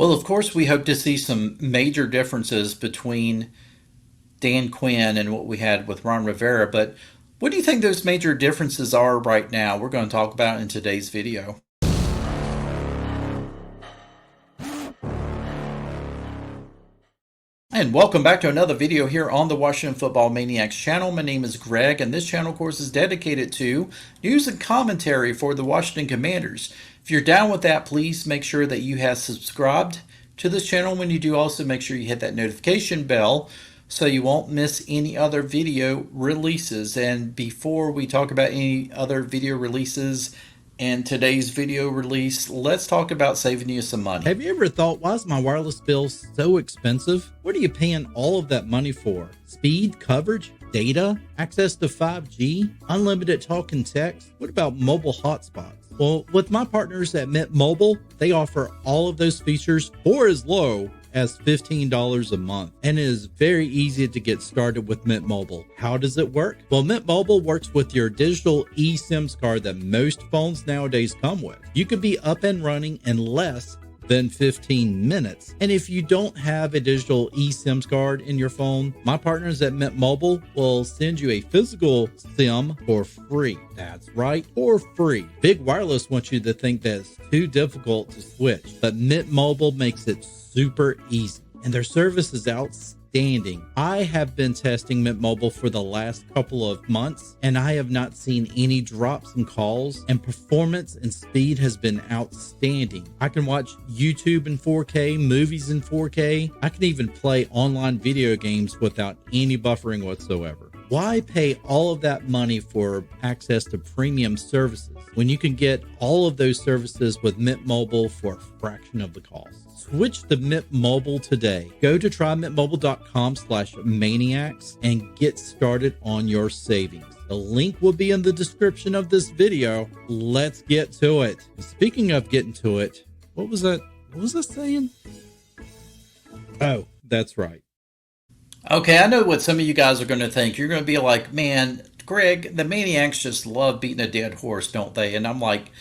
Well, of course, we hope to see some major differences between Dan Quinn and what we had with Ron Rivera. But what do you think those major differences are right now? We're going to talk about in today's video. And welcome back to another video here on the Washington Football Maniacs channel. My name is Greg, and this channel, of course, is dedicated to news and commentary for the Washington Commanders. If you're down with that, please make sure that you have subscribed to this channel. When you do, also make sure you hit that notification bell so you won't miss any other video releases. And before we talk about any other video releases and today's video release, let's talk about saving you some money. Have you ever thought, why is my wireless bill so expensive? What are you paying all of that money for? Speed, coverage, data, access to 5G, unlimited talk and text? What about mobile hotspots? Well, with my partners at Mint Mobile, they offer all of those features for as low as $15 a month, and it is very easy to get started with Mint Mobile. How does it work? Well, Mint Mobile works with your digital eSIMs card that most phones nowadays come with. You could be up and running in less than 15 minutes. And if you don't have a digital eSIMs card in your phone, my partners at Mint Mobile will send you a physical SIM for free. That's right, for free. Big Wireless wants you to think that it's too difficult to switch, but Mint Mobile makes it super easy, and their service is outstanding. I have been testing Mint Mobile for the last couple of months, and I have not seen any drops in calls, and performance and speed has been outstanding. I can watch YouTube in 4K, movies in 4K. I can even play online video games without any buffering whatsoever. Why pay all of that money for access to premium services when you can get all of those services with Mint Mobile for a fraction of the cost? Switch to Mint Mobile today. Go to trymintmobile.com/maniacs and get started on your savings. The link will be in the description of this video. Let's get to it. Speaking of getting to it, what was that? What was I saying? Oh, that's right. Okay, I know what some of you guys are going to think. You're going to be like, man, Greg, the Maniacs just love beating a dead horse, don't they? And I'm like,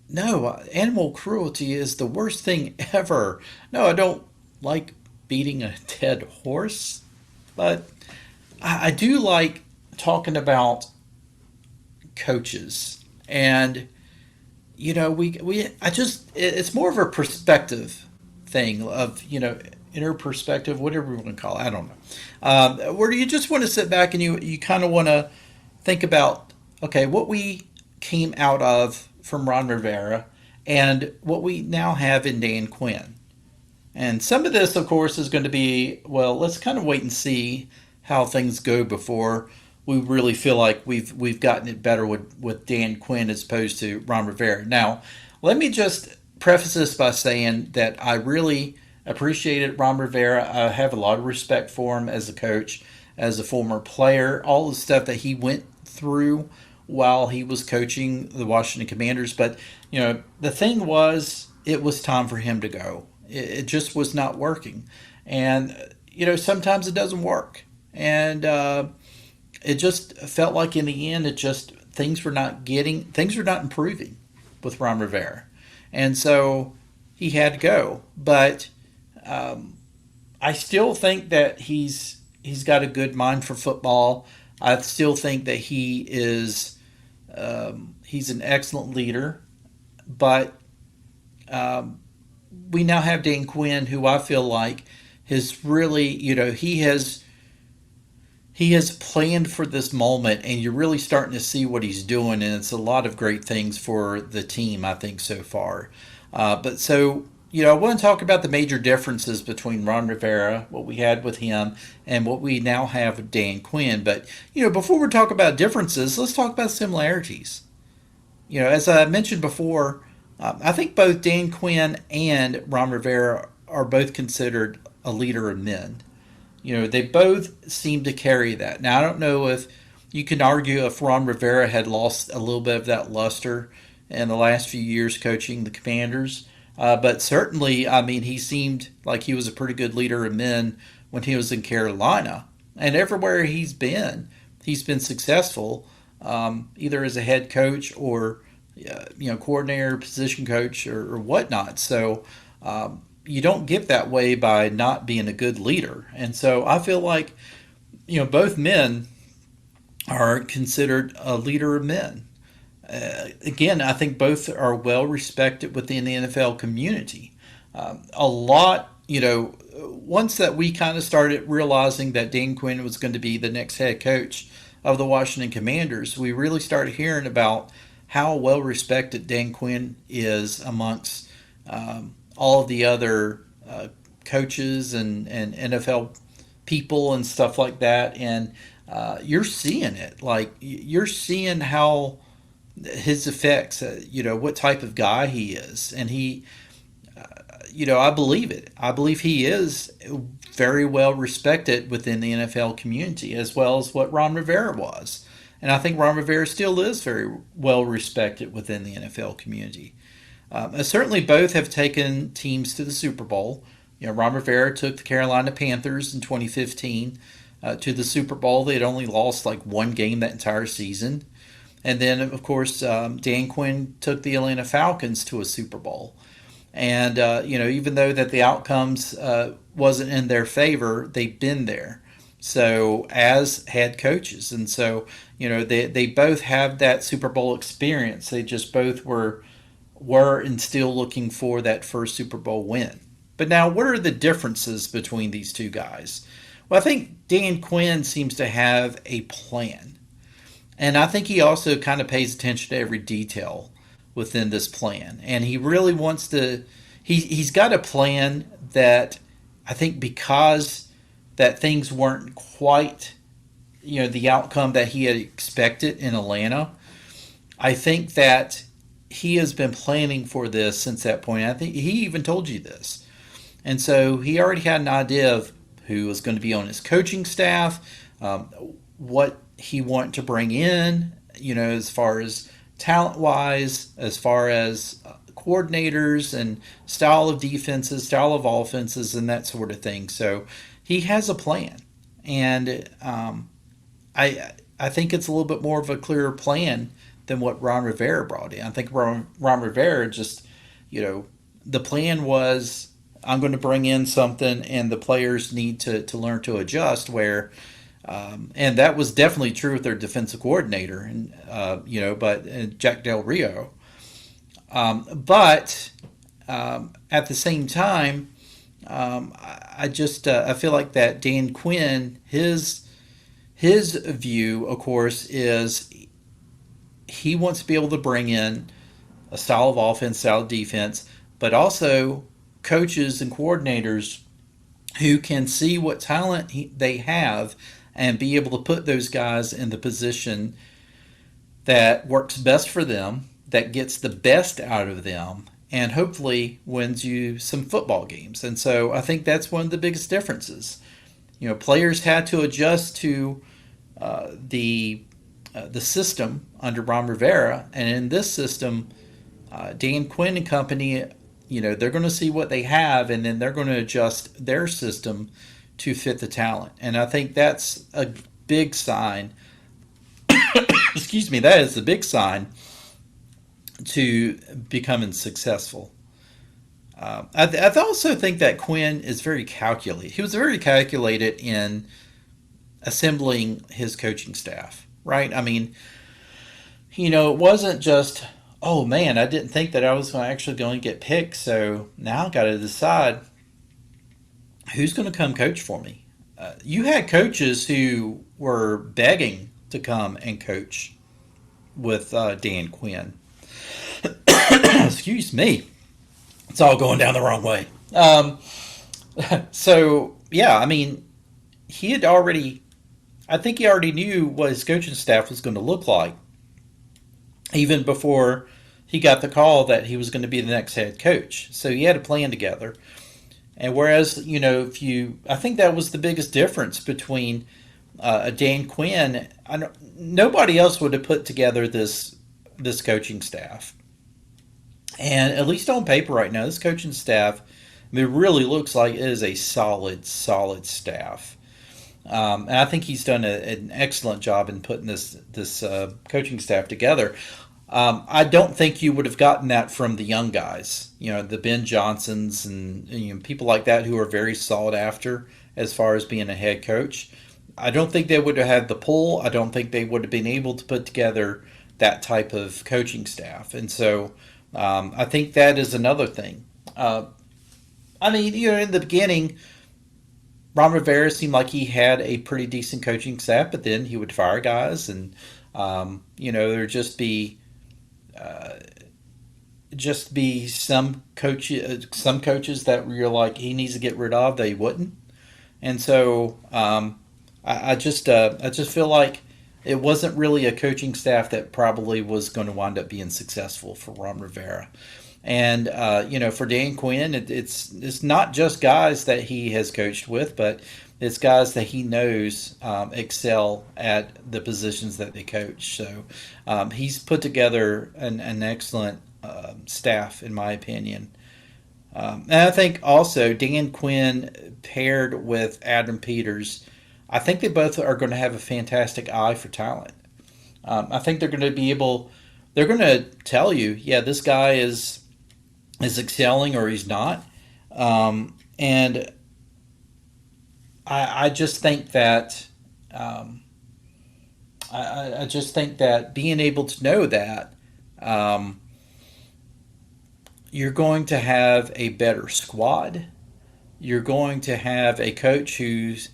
no, animal cruelty is the worst thing ever. No, I don't like beating a dead horse, but I do like talking about coaches. And, it's more of a perspective thing of, inner perspective, whatever you want to call it. I don't know. Where you just want to sit back and you kind of want to think about, okay, what we came out of from Ron Rivera and what we now have in Dan Quinn. And some of this, of course, is going to be, well, let's kind of wait and see how things go before we really feel like we've gotten it better with Dan Quinn as opposed to Ron Rivera. Now, let me just preface this by saying that I really appreciated Ron Rivera. I have a lot of respect for him as a coach, as a former player, all the stuff that he went through while he was coaching the Washington Commanders. But, the thing was, it was time for him to go. It just was not working. And, sometimes it doesn't work. And it just felt like in the end, things were not improving with Ron Rivera. And so he had to go. But I still think that he's got a good mind for football. I still think that he's an excellent leader, but we now have Dan Quinn, who I feel like has really, he has planned for this moment, and you're really starting to see what he's doing, and it's a lot of great things for the team, I think, so far. I want to talk about the major differences between Ron Rivera, what we had with him, and what we now have with Dan Quinn. But, before we talk about differences, let's talk about similarities. As I mentioned before, I think both Dan Quinn and Ron Rivera are both considered a leader of men. They both seem to carry that. Now, I don't know if you can argue if Ron Rivera had lost a little bit of that luster in the last few years coaching the Commanders. But certainly, he seemed like he was a pretty good leader of men when he was in Carolina. And everywhere he's been successful, either as a head coach or, coordinator, position coach, or whatnot. So you don't get that way by not being a good leader. And so I feel like, both men are considered a leader of men. Again, I think both are well respected within the NFL community. A lot, once that we kind of started realizing that Dan Quinn was going to be the next head coach of the Washington Commanders, we really started hearing about how well respected Dan Quinn is amongst all of the other coaches and NFL people and stuff like that. And you're seeing it. Like, you're seeing how his effects, what type of guy he is. And I believe it. I believe he is very well respected within the NFL community, as well as what Ron Rivera was. And I think Ron Rivera still is very well respected within the NFL community. Certainly, both have taken teams to the Super Bowl. Ron Rivera took the Carolina Panthers in 2015 to the Super Bowl. They had only lost like one game that entire season. And then, of course, Dan Quinn took the Atlanta Falcons to a Super Bowl. And, even though that the outcomes wasn't in their favor, they've been there. So as head coaches. And so, they both have that Super Bowl experience. They just both were and still looking for that first Super Bowl win. But now, what are the differences between these two guys? Well, I think Dan Quinn seems to have a plan. And I think he also kind of pays attention to every detail within this plan. And he really wants to, he's got a plan that I think, because that things weren't quite, the outcome that he had expected in Atlanta, I think that he has been planning for this since that point. I think he even told you this. And so he already had an idea of who was going to be on his coaching staff, what he wanted to bring in, as far as talent wise, as far as coordinators and style of defenses, style of offenses, and that sort of thing. So he has a plan. And I think it's a little bit more of a clearer plan than what Ron Rivera brought in. I think Ron Rivera just, the plan was, I'm going to bring in something and the players need to learn to adjust, where and that was definitely true with their defensive coordinator, and but Jack Del Rio. But at the same time, I feel like that Dan Quinn, his view, of course, is he wants to be able to bring in a style of offense, style of defense, but also coaches and coordinators who can see what talent they have and be able to put those guys in the position that works best for them, that gets the best out of them, and hopefully wins you some football games. And so I think that's one of the biggest differences. Players had to adjust to the system under Ron Rivera, and in this system, Dan Quinn and company, they're going to see what they have, and then they're going to adjust their system to fit the talent. And I think that's a big sign. Excuse me, that is a big sign to becoming successful. I also think that Quinn is very calculated. He was very calculated in assembling his coaching staff, right? I mean, it wasn't just, oh man, I didn't think that I was actually going to get picked, so now I got to decide who's going to come coach for me. You had coaches who were begging to come and coach with Dan Quinn. Excuse me. It's all going down the wrong way. So, yeah, I mean, I think he already knew what his coaching staff was going to look like, even before he got the call that he was going to be the next head coach. So he had a plan together. And whereas, I think that was the biggest difference between Dan Quinn. Nobody else would have put together this coaching staff. And at least on paper right now, this coaching staff, it really looks like it is a solid staff. And I think he's done an excellent job in putting this coaching staff together. I don't think you would have gotten that from the young guys, the Ben Johnsons and people like that who are very sought after as far as being a head coach. I don't think they would have had the pull. I don't think they would have been able to put together that type of coaching staff. And so I think that is another thing. I mean, in the beginning, Ron Rivera seemed like he had a pretty decent coaching staff, but then he would fire guys, and there'd just be some coaches that you're like he needs to get rid of. They wouldn't, and so I just feel like it wasn't really a coaching staff that probably was going to wind up being successful for Ron Rivera. And for Dan Quinn, it's not just guys that he has coached with, but it's guys that he knows excel at the positions that they coach. So he's put together an excellent staff, in my opinion. And I think also Dan Quinn paired with Adam Peters, I think they both are going to have a fantastic eye for talent. I think they're going to be able, they're going to tell you, yeah, this guy is excelling or he's not. And I just think that I just think that being able to know that you're going to have a better squad. You're going to have a coach who's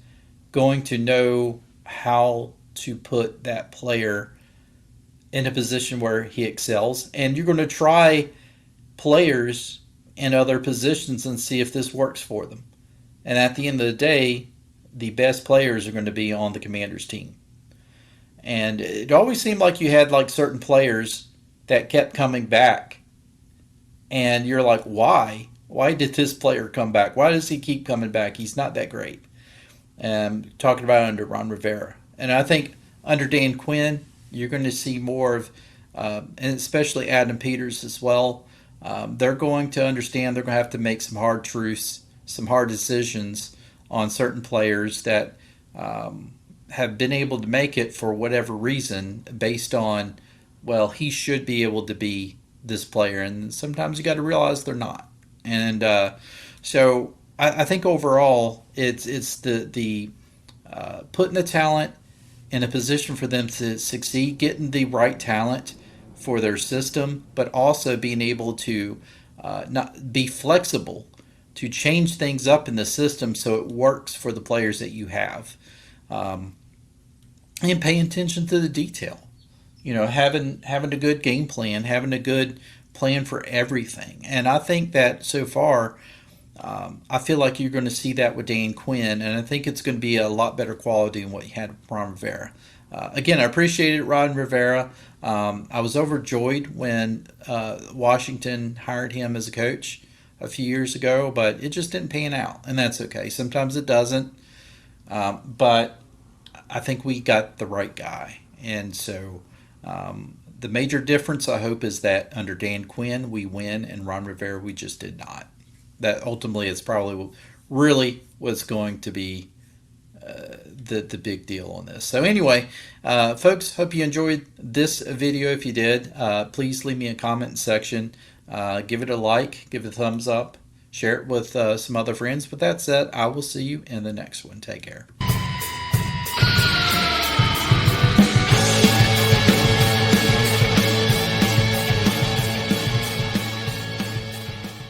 going to know how to put that player in a position where he excels, and you're going to try players in other positions and see if this works for them. And at the end of the day, the best players are going to be on the Commanders team. And it always seemed like you had like certain players that kept coming back. And you're like, why? Why did this player come back? Why does he keep coming back? He's not that great. Talking about under Ron Rivera. And I think under Dan Quinn, you're going to see more of, and especially Adam Peters as well. They're going to understand they're going to have to make some hard truths, some hard decisions on certain players that have been able to make it for whatever reason based on, well, he should be able to be this player. And sometimes you got to realize they're not. And so I think overall it's the putting the talent in a position for them to succeed, getting the right talent for their system, but also being able to not be flexible to change things up in the system so it works for the players that you have, and paying attention to the detail. Having a good game plan, having a good plan for everything, and I think that so far. I feel like you're going to see that with Dan Quinn, and I think it's going to be a lot better quality than what you had with Ron Rivera. Again, I appreciated Ron Rivera. I was overjoyed when Washington hired him as a coach a few years ago, but it just didn't pan out, and that's okay. Sometimes it doesn't, but I think we got the right guy. And so the major difference, I hope, is that under Dan Quinn, we win, and Ron Rivera, we just did not. That ultimately is probably really what's going to be the big deal on this. So anyway, folks, hope you enjoyed this video. If you did, please leave me a comment section. Give it a like, give it a thumbs up, share it with some other friends. With that said, I will see you in the next one. Take care.